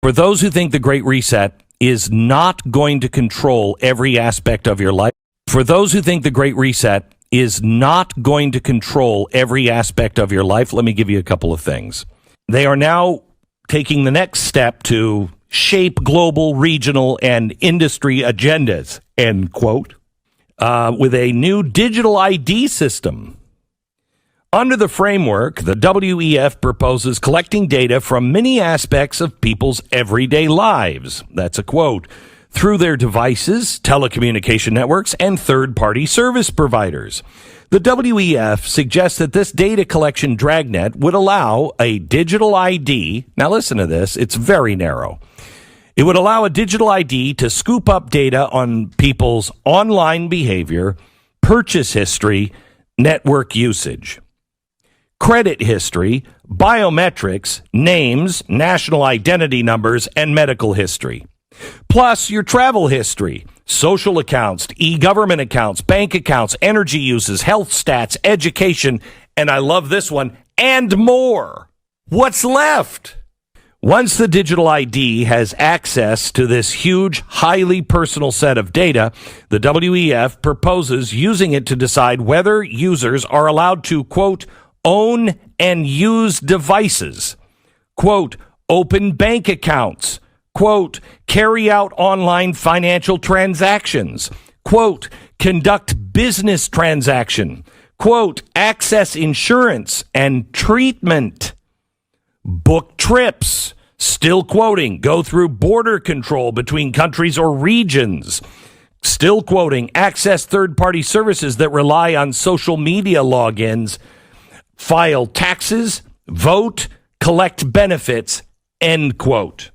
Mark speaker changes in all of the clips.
Speaker 1: For those who think the Great Reset is not going to control every aspect of your life, for those who think the Great Reset is not going to control every aspect of your life, let me give you a couple of things. They are now taking the next step to shape global, regional, and industry agendas, end quote, with a new digital ID system. Under the framework, the WEF proposes collecting data from many aspects of people's everyday lives. That's a quote. Through their devices, telecommunication networks, and third-party service providers. The WEF suggests that this data collection dragnet would allow a digital ID. Now listen to this. It's very narrow. It would allow a digital ID to scoop up data on people's online behavior, purchase history, network usage, credit history, biometrics, names, national identity numbers, and medical history. Plus your travel history, social accounts, e-government accounts, bank accounts, energy uses, health stats, education, and I love this one, and more. What's left? Once the digital ID has access to this huge, highly personal set of data, the WEF proposes using it to decide whether users are allowed to, quote, own and use devices, quote, open bank accounts, quote, carry out online financial transactions, quote, conduct business transaction, quote, access insurance and treatment, book trips, still quoting, go through border control between countries or regions, still quoting, access third-party services that rely on social media logins, file taxes, vote, collect benefits, end quote.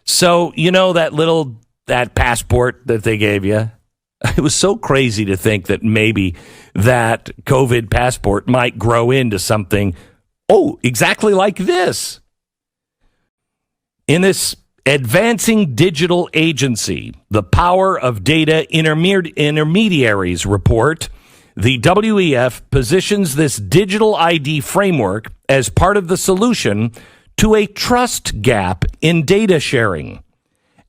Speaker 1: So, you know that passport that they gave you? It was so crazy to think that maybe that COVID passport might grow into something, exactly like this. In this advancing digital agency, the power of data intermediaries report, the WEF positions this digital ID framework as part of the solution to a trust gap in data sharing,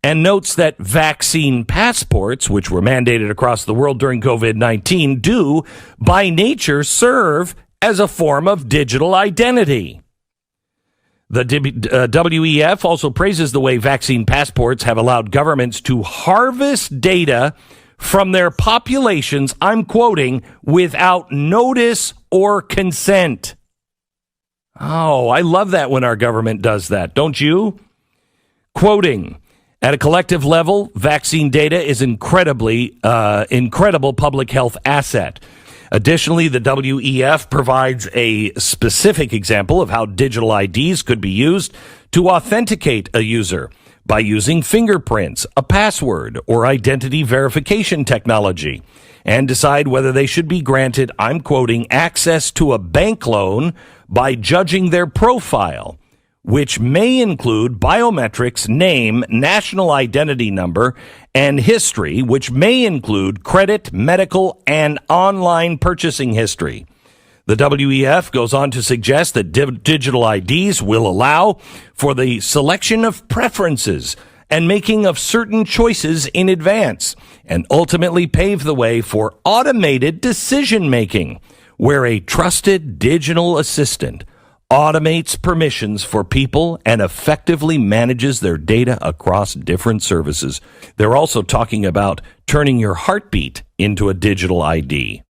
Speaker 1: and notes that vaccine passports, which were mandated across the world during COVID-19, do, by nature, serve as a form of digital identity. The WEF also praises the way vaccine passports have allowed governments to harvest data from their populations, I'm quoting, without notice or consent. Oh, I love that when our government does that, don't you? Quoting, at a collective level, vaccine data is incredible public health asset. Additionally, the WEF provides a specific example of how digital IDs could be used to authenticate a user by using fingerprints, a password, or identity verification technology, and decide whether they should be granted, I'm quoting, access to a bank loan by judging their profile, which may include biometrics, name, national identity number, and history, which may include credit, medical, and online purchasing history. The WEF goes on to suggest that digital IDs will allow for the selection of preferences and making of certain choices in advance, and ultimately pave the way for automated decision-making, where a trusted digital assistant automates permissions for people and effectively manages their data across different services. They're also talking about turning your heartbeat into a digital ID.